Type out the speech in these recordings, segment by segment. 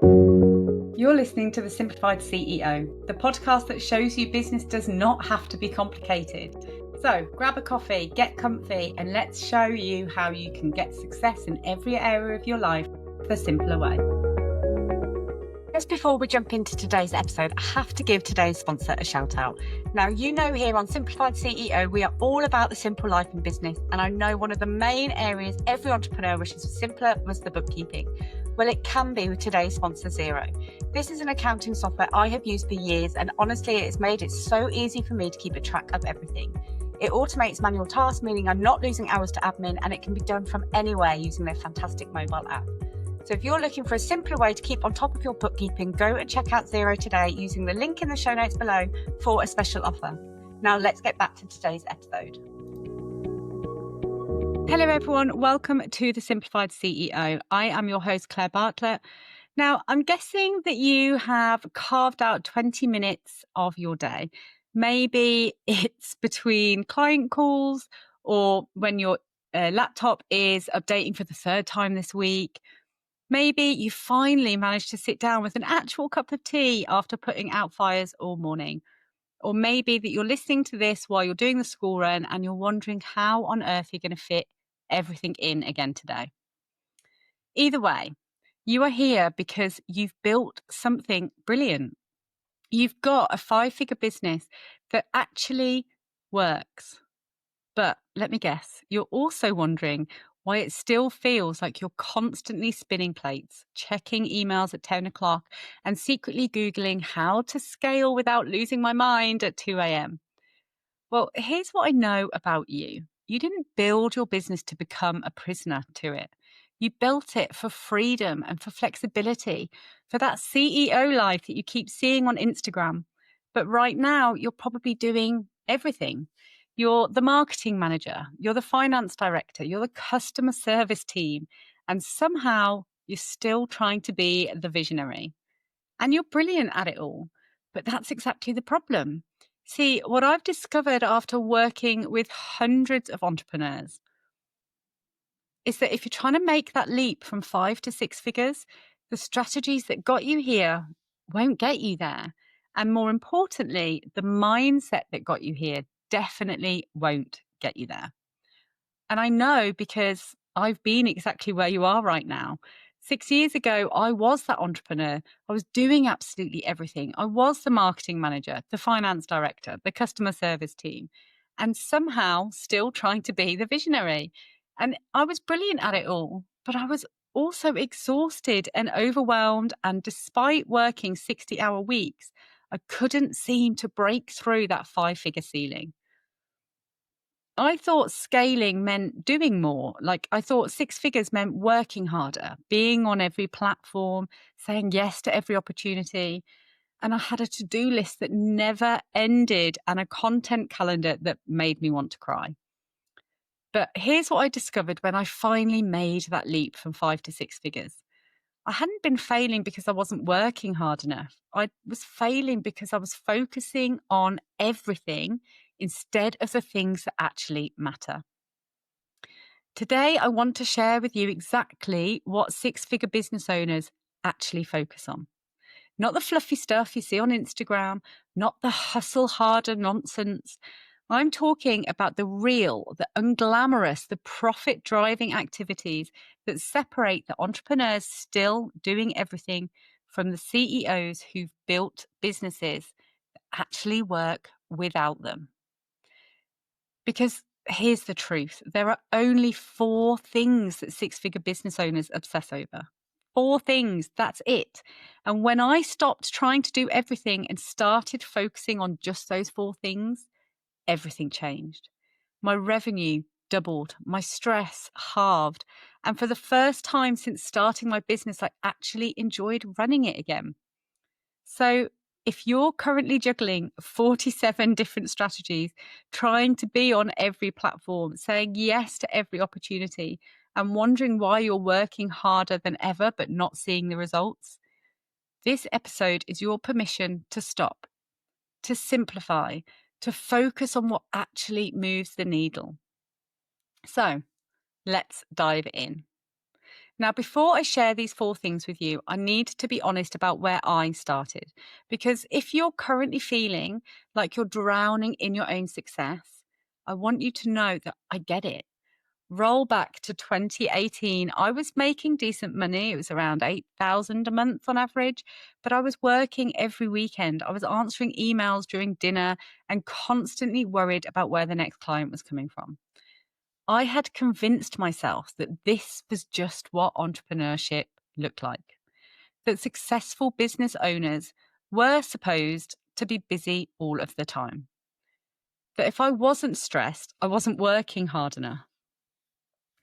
You're listening to The Simplified CEO, the podcast that shows you business does not have to be complicated. So grab a coffee, get comfy, and let's show you how you can get success in every area of your life the simpler way. Just before we jump into today's episode, I have to give today's sponsor a shout out. Now, you know, here on Simplified CEO, we are all about the simple life in business. And I know one of the main areas every entrepreneur wishes was simpler was the bookkeeping. Well, it can be with today's sponsor, Xero. This is an accounting software I have used for years, and honestly, it's made it so easy for me to keep a track of everything. It automates manual tasks, meaning I'm not losing hours to admin, and it can be done from anywhere using their fantastic mobile app. So if you're looking for a simpler way to keep on top of your bookkeeping, go and check out Xero today using the link in the show notes below for a special offer. Now let's get back to today's episode. Hello everyone, welcome to The Simplified CEO. I am your host, Claire Bartlett. Now, I'm guessing that you have carved out 20 minutes of your day. Maybe it's between client calls or when your laptop is updating for the third time this week. Maybe you finally managed to sit down with an actual cup of tea after putting out fires all morning. Or maybe that you're listening to this while you're doing the school run and you're wondering how on earth you're going to fit everything in again today. Either way, you are here because you've built something brilliant. You've got a 5-figure business that actually works. But let me guess, you're also wondering why it still feels like you're constantly spinning plates, checking emails at 10 o'clock, and secretly Googling how to scale without losing my mind at 2 a.m. Well, here's what I know about you. You didn't build your business to become a prisoner to it. You built it for freedom and for flexibility, for that CEO life that you keep seeing on Instagram. But right now, you're probably doing everything. You're the marketing manager, you're the finance director, you're the customer service team, and somehow you're still trying to be the visionary. And you're brilliant at it all. But that's exactly the problem. See, what I've discovered after working with hundreds of entrepreneurs is that if you're trying to make that leap from 5 to 6 figures, the strategies that got you here won't get you there. And more importantly, the mindset that got you here definitely won't get you there. And I know because I've been exactly where you are right now. 6 years ago, I was that entrepreneur. I was doing absolutely everything. I was the marketing manager, the finance director, the customer service team, and somehow still trying to be the visionary. And I was brilliant at it all, but I was also exhausted and overwhelmed. And despite working 60-hour weeks, I couldn't seem to break through that 5-figure ceiling. I thought scaling meant doing more. Like I thought 6 figures meant working harder, being on every platform, saying yes to every opportunity. And I had a to-do list that never ended and a content calendar that made me want to cry. But here's what I discovered when I finally made that leap from 5 to 6 figures. I hadn't been failing because I wasn't working hard enough. I was failing because I was focusing on everything instead of the things that actually matter. Today, I want to share with you exactly what 6-figure business owners actually focus on. Not the fluffy stuff you see on Instagram, not the hustle harder nonsense. I'm talking about the real, the unglamorous, the profit driving activities that separate the entrepreneurs still doing everything from the CEOs who've built businesses that actually work without them. Because here's the truth. There are only 4 things that 6-figure business owners obsess over. 4 things, that's it. And when I stopped trying to do everything and started focusing on just those 4 things, everything changed. My revenue doubled, my stress halved. And for the first time since starting my business, I actually enjoyed running it again. So if you're currently juggling 47 different strategies, trying to be on every platform, saying yes to every opportunity, and wondering why you're working harder than ever but not seeing the results, this episode is your permission to stop, to simplify, to focus on what actually moves the needle. So let's dive in. Now, before I share these 4 things with you, I need to be honest about where I started. Because if you're currently feeling like you're drowning in your own success, I want you to know that I get it. Roll back to 2018, I was making decent money. It was around 8,000 a month on average, but I was working every weekend. I was answering emails during dinner and constantly worried about where the next client was coming from. I had convinced myself that this was just what entrepreneurship looked like, that successful business owners were supposed to be busy all of the time, that if I wasn't stressed, I wasn't working hard enough.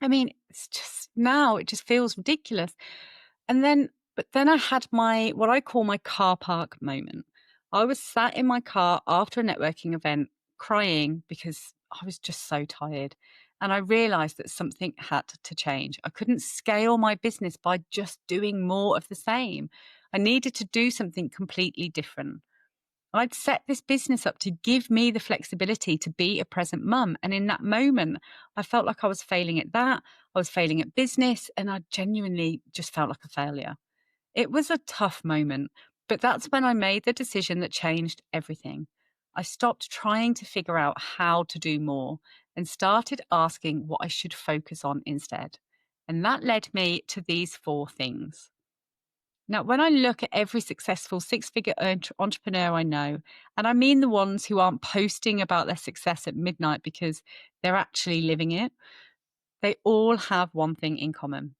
I mean, it's just now it just feels ridiculous. But then I had my what I call my car park moment. I was sat in my car after a networking event crying because I was just so tired. And I realized that something had to change. I couldn't scale my business by just doing more of the same. I needed to do something completely different. I'd set this business up to give me the flexibility to be a present mum. And in that moment, I felt like I was failing at that. I was failing at business, and I genuinely just felt like a failure. It was a tough moment, but that's when I made the decision that changed everything. I stopped trying to figure out how to do more and started asking what I should focus on instead. And that led me to these 4 things. Now, when I look at every successful 6-figure entrepreneur I know, and I mean the ones who aren't posting about their success at midnight because they're actually living it, they all have one thing in common.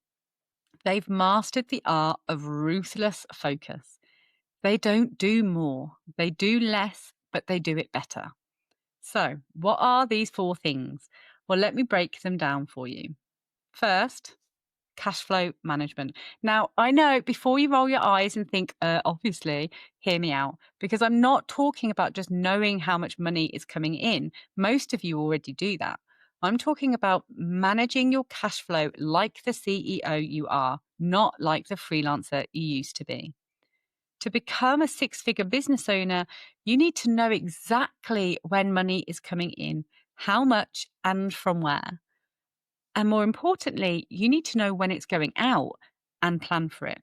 They've mastered the art of ruthless focus. They don't do more, they do less, but they do it better. So, what are these 4 things? Well, let me break them down for you. First, cash flow management. Now, I know before you roll your eyes and think, obviously, hear me out, because I'm not talking about just knowing how much money is coming in. Most of you already do that. I'm talking about managing your cash flow like the CEO you are, not like the freelancer you used to be. To become a 6-figure business owner, you need to know exactly when money is coming in, how much, and from where. And more importantly, you need to know when it's going out and plan for it.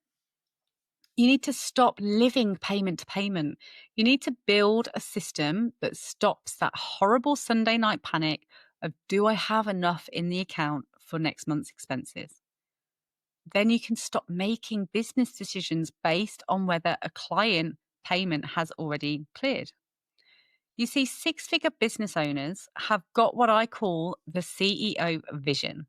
You need to stop living payment to payment. You need to build a system that stops that horrible Sunday night panic of, do I have enough in the account for next month's expenses? Then you can stop making business decisions based on whether a client payment has already cleared. You see, 6-figure business owners have got what I call the CEO vision.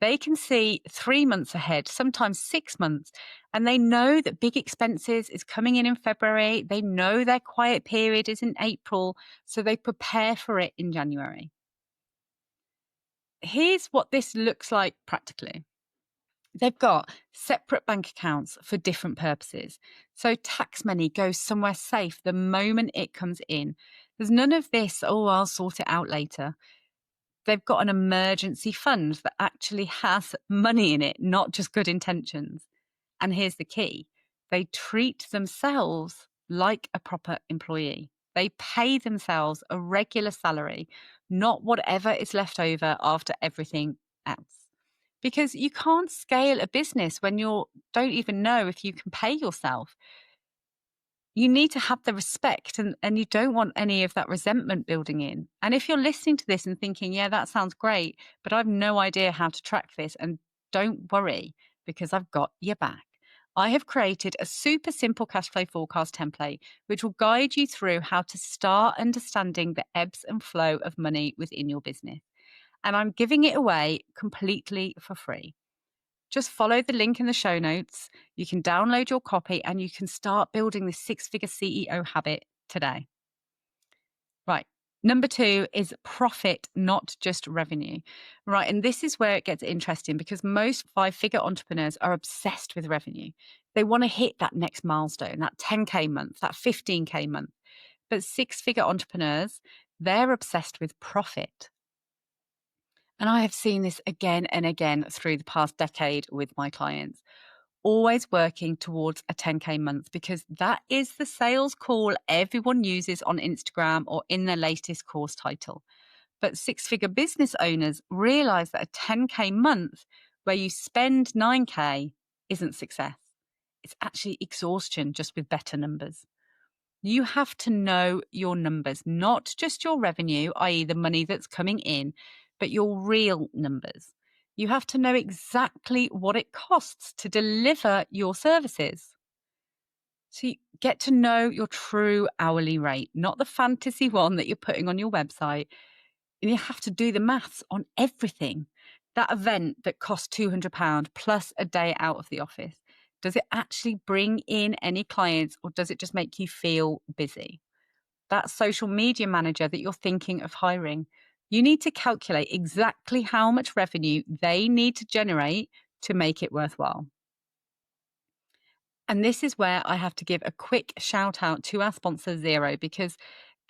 They can see 3 months ahead, sometimes 6 months, and they know that big expenses is coming in February. They know their quiet period is in April, so they prepare for it in January. Here's what this looks like practically. They've got separate bank accounts for different purposes. So tax money goes somewhere safe the moment it comes in. There's none of this, oh, I'll sort it out later. They've got an emergency fund that actually has money in it, not just good intentions. And here's the key: they treat themselves like a proper employee. They pay themselves a regular salary, not whatever is left over after everything else. Because you can't scale a business when you don't even know if you can pay yourself. You need to have the respect, and you don't want any of that resentment building in. And if you're listening to this and thinking, yeah, that sounds great, but I've no idea how to track this, and don't worry, because I've got your back. I have created a super simple cash flow forecast template, which will guide you through how to start understanding the ebbs and flow of money within your business. And I'm giving it away completely for free. Just follow the link in the show notes. You can download your copy and you can start building the 6-figure CEO habit today. Right. Number 2 is profit, not just revenue. Right. And this is where it gets interesting, because most 5-figure entrepreneurs are obsessed with revenue. They want to hit that next milestone, that 10K month, that 15K month. But 6-figure entrepreneurs, they're obsessed with profit. And I have seen this again and again through the past decade with my clients, always working towards a 10K month, because that is the sales call everyone uses on Instagram or in their latest course title. But 6-figure business owners realize that a 10K month where you spend 9K isn't success. It's actually exhaustion, just with better numbers. You have to know your numbers, not just your revenue, i.e., the money that's coming in, but your real numbers. You have to know exactly what it costs to deliver your services. So you get to know your true hourly rate, not the fantasy one that you're putting on your website. And you have to do the maths on everything. That event that costs £200 plus a day out of the office, does it actually bring in any clients, or does it just make you feel busy? That social media manager that you're thinking of hiring, you need to calculate exactly how much revenue they need to generate to make it worthwhile. And this is where I have to give a quick shout out to our sponsor, Xero, because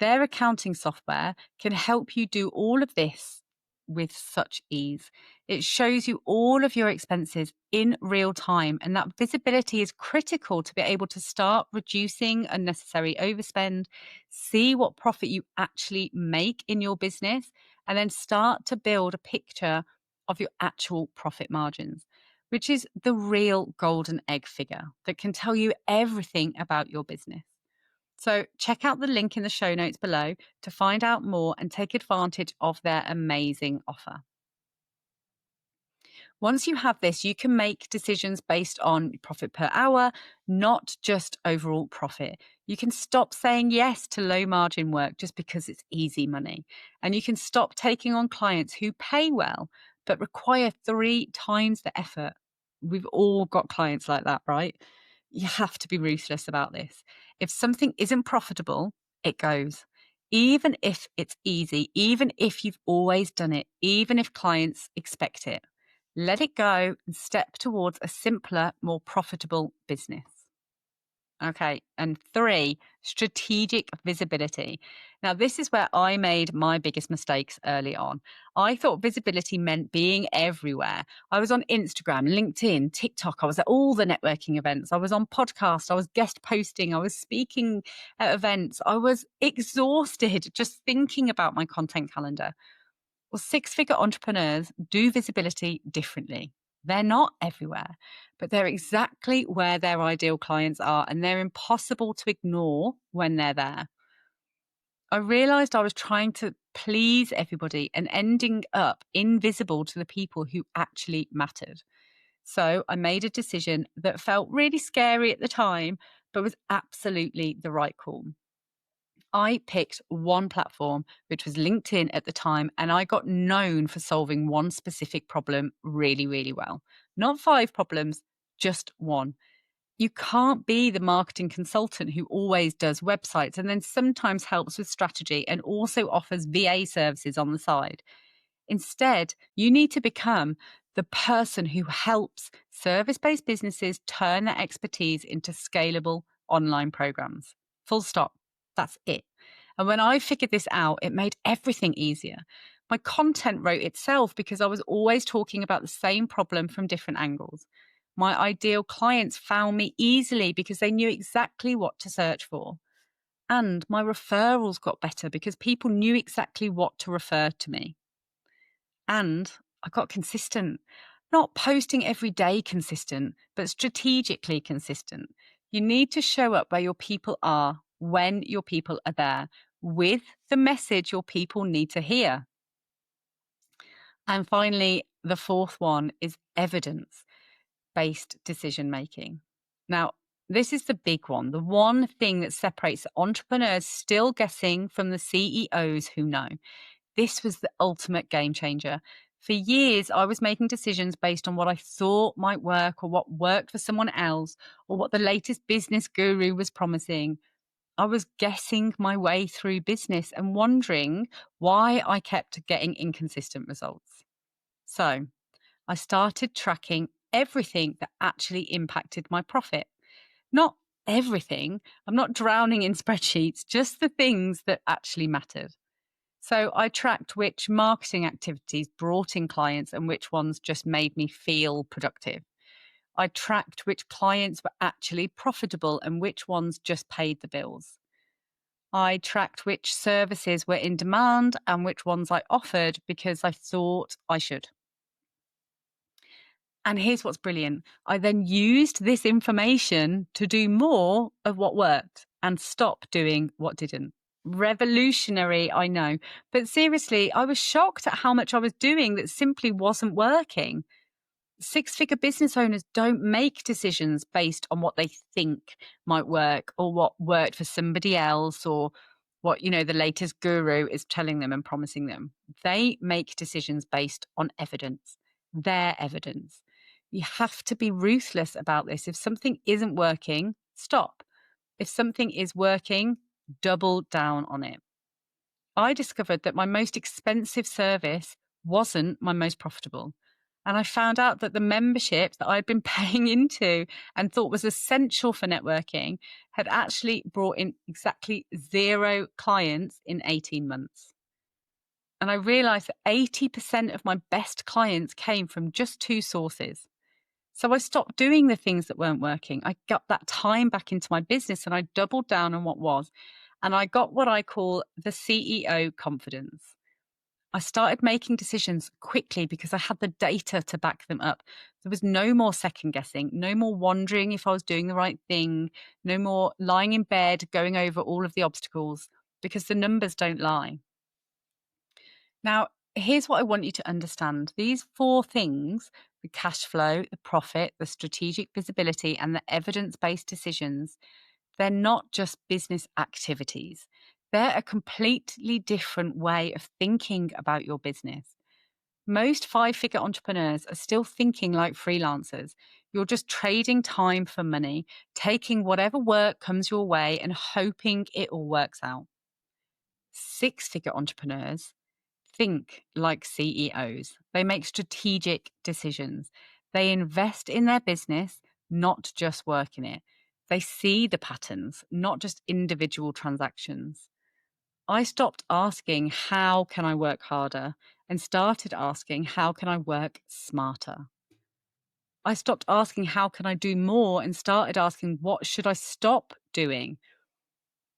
their accounting software can help you do all of this with such ease. It shows you all of your expenses in real time, and that visibility is critical to be able to start reducing unnecessary overspend, see what profit you actually make in your business, and then start to build a picture of your actual profit margins, which is the real golden egg figure that can tell you everything about your business. So check out the link in the show notes below to find out more and take advantage of their amazing offer. Once you have this, you can make decisions based on profit per hour, not just overall profit. You can stop saying yes to low margin work just because it's easy money. And you can stop taking on clients who pay well but require 3 times the effort. We've all got clients like that, right? You have to be ruthless about this. If something isn't profitable, it goes. Even if it's easy, even if you've always done it, even if clients expect it. Let it go and step towards a simpler, more profitable business. Okay. And 3, strategic visibility. Now, this is where I made my biggest mistakes early on. I thought visibility meant being everywhere. I was on Instagram, LinkedIn, TikTok. I was at all the networking events. I was on podcasts. I was guest posting. I was speaking at events. I was exhausted just thinking about my content calendar. Well, 6-figure entrepreneurs do visibility differently. They're not everywhere, but they're exactly where their ideal clients are, and they're impossible to ignore when they're there. I realized I was trying to please everybody and ending up invisible to the people who actually mattered. So I made a decision that felt really scary at the time, but was absolutely the right call. I picked one platform, which was LinkedIn at the time, and I got known for solving one specific problem really, really well. Not 5 problems, just one. You can't be the marketing consultant who always does websites and then sometimes helps with strategy and also offers VA services on the side. Instead, you need to become the person who helps service based businesses turn their expertise into scalable online programs. Full stop. That's it. And when I figured this out, it made everything easier. My content wrote itself because I was always talking about the same problem from different angles. My ideal clients found me easily because they knew exactly what to search for. And my referrals got better because people knew exactly what to refer to me. And I got consistent, not posting every day consistent, but strategically consistent. You need to show up where your people are, when your people are there, with the message your people need to hear. And finally, the 4th one is evidence based decision making. Now, this is the big one, the one thing that separates entrepreneurs still guessing from the CEOs who know. This was the ultimate game changer. For years, I was making decisions based on what I thought might work or what worked for someone else or what the latest business guru was promising. I was guessing my way through business and wondering why I kept getting inconsistent results. So I started tracking everything that actually impacted my profit. Not everything. I'm not drowning in spreadsheets, just the things that actually mattered. So I tracked which marketing activities brought in clients and which ones just made me feel productive. I tracked which clients were actually profitable and which ones just paid the bills. I tracked which services were in demand and which ones I offered because I thought I should. And here's what's brilliant. I then used this information to do more of what worked and stop doing what didn't. Revolutionary, I know. But seriously, I was shocked at how much I was doing that simply wasn't working. Six-figure business owners don't make decisions based on what they think might work or what worked for somebody else or what, the latest guru is telling them and promising them. They make decisions based on evidence, their evidence. You have to be ruthless about this. If something isn't working, stop. If something is working, double down on it. I discovered that my most expensive service wasn't my most profitable. And I found out that the membership that I'd been paying into and thought was essential for networking had actually brought in exactly 0 clients in 18 months. And I realized that 80% of my best clients came from just 2 sources. So I stopped doing the things that weren't working. I got that time back into my business and I doubled down on what was. And I got what I call the CEO confidence. I started making decisions quickly because I had the data to back them up. There was no more second guessing, no more wondering if I was doing the right thing, no more lying in bed going over all of the obstacles because the numbers don't lie. Now, here's what I want you to understand. These 4 things, the cash flow, the profit, the strategic visibility, and the evidence-based decisions, they're not just business activities. They're a completely different way of thinking about your business. Most 5-figure entrepreneurs are still thinking like freelancers. You're just trading time for money, taking whatever work comes your way and hoping it all works out. 6-figure entrepreneurs think like CEOs. They make strategic decisions. They invest in their business, not just work in it. They see the patterns, not just individual transactions. I stopped asking, how can I work harder? And started asking, how can I work smarter? I stopped asking, how can I do more? And started asking, what should I stop doing?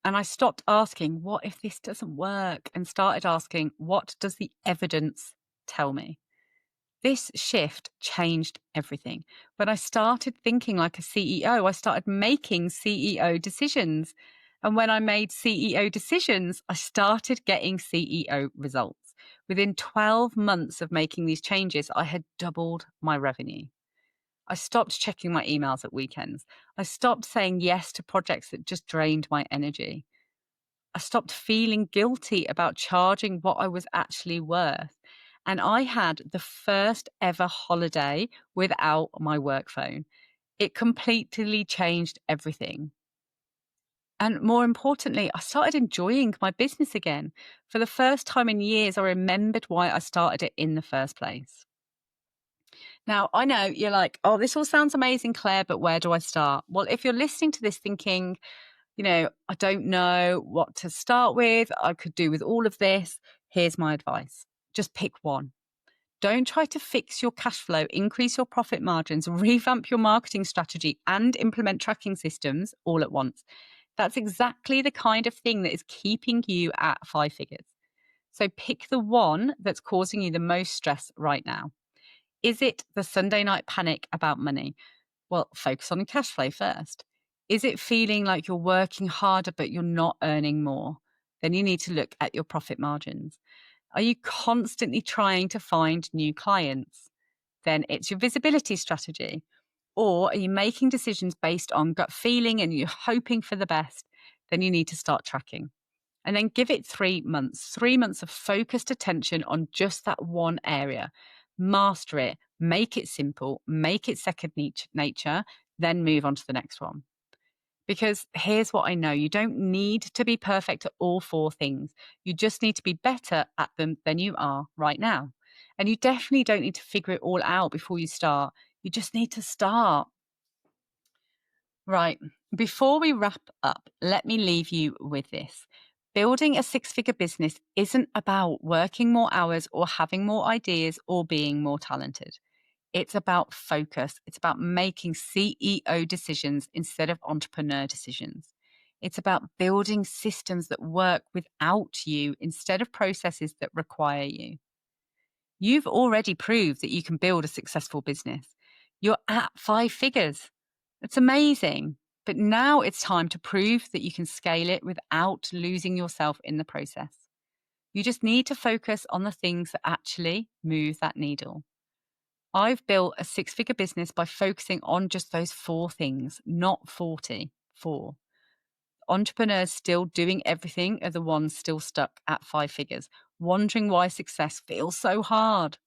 And I stopped asking, what if this doesn't work? And started asking, what does the evidence tell me? This shift changed everything. When I started thinking like a CEO, I started making CEO decisions. And when I made CEO decisions, I started getting CEO results. Within 12 months of making these changes, I had doubled my revenue. I stopped checking my emails at weekends. I stopped saying yes to projects that just drained my energy. I stopped feeling guilty about charging what I was actually worth. And I had the first ever holiday without my work phone. It completely changed everything. And more importantly, I started enjoying my business again. For the first time in years, I remembered why I started it in the first place. Now, I know you're like, oh, this all sounds amazing, Claire, but where do I start? Well, if you're listening to this thinking, I don't know what to start with, I could do with all of this, here's my advice. Just pick one. Don't try to fix your cash flow, increase your profit margins, revamp your marketing strategy, and implement tracking systems all at once. That's exactly the kind of thing that is keeping you at 5 figures. So pick the one that's causing you the most stress right now. Is it the Sunday night panic about money? Well, focus on cash flow first. Is it feeling like you're working harder but you're not earning more? Then you need to look at your profit margins. Are you constantly trying to find new clients? Then it's your visibility strategy. Or are you making decisions based on gut feeling and you're hoping for the best? Then you need to start tracking. And then give it 3 months, 3 months of focused attention on just that one area. Master it, make it simple, make it second nature, then move on to the next one. Because here's what I know, you don't need to be perfect at all 4 things. You just need to be better at them than you are right now. And you definitely don't need to figure it all out before you start. You just need to start. Right. Before we wrap up, let me leave you with this. Building a 6-figure business isn't about working more hours or having more ideas or being more talented. It's about focus. It's about making CEO decisions instead of entrepreneur decisions. It's about building systems that work without you instead of processes that require you. You've already proved that you can build a successful business. You're at 5 figures. It's amazing. But now it's time to prove that you can scale it without losing yourself in the process. You just need to focus on the things that actually move that needle. I've built a 6-figure business by focusing on just those 4 things, not 40. 4. Entrepreneurs still doing everything are the ones still stuck at 5 figures, wondering why success feels so hard.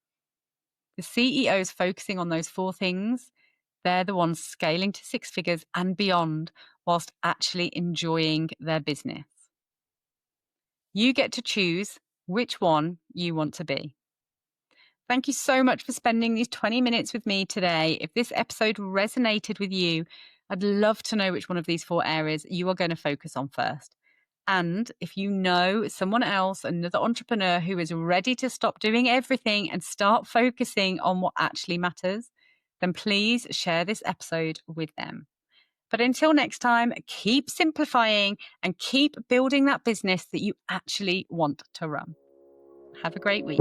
The CEOs focusing on those 4 things, they're the ones scaling to 6 figures and beyond whilst actually enjoying their business. You get to choose which one you want to be. Thank you so much for spending these 20 minutes with me today. If this episode resonated with you, I'd love to know which one of these 4 areas you are going to focus on first. And if you know someone else, another entrepreneur who is ready to stop doing everything and start focusing on what actually matters, then please share this episode with them. But until next time, keep simplifying and keep building that business that you actually want to run. Have a great week.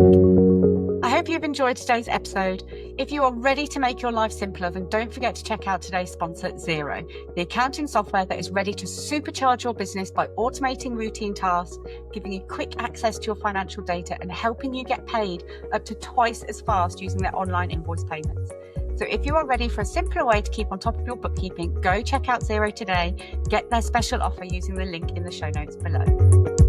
I hope you've enjoyed today's episode. If you are ready to make your life simpler, then don't forget to check out today's sponsor, Xero, the accounting software that is ready to supercharge your business by automating routine tasks, giving you quick access to your financial data, and helping you get paid up to twice as fast using their online invoice payments. So if you are ready for a simpler way to keep on top of your bookkeeping, go check out Xero today. Get their special offer using the link in the show notes below.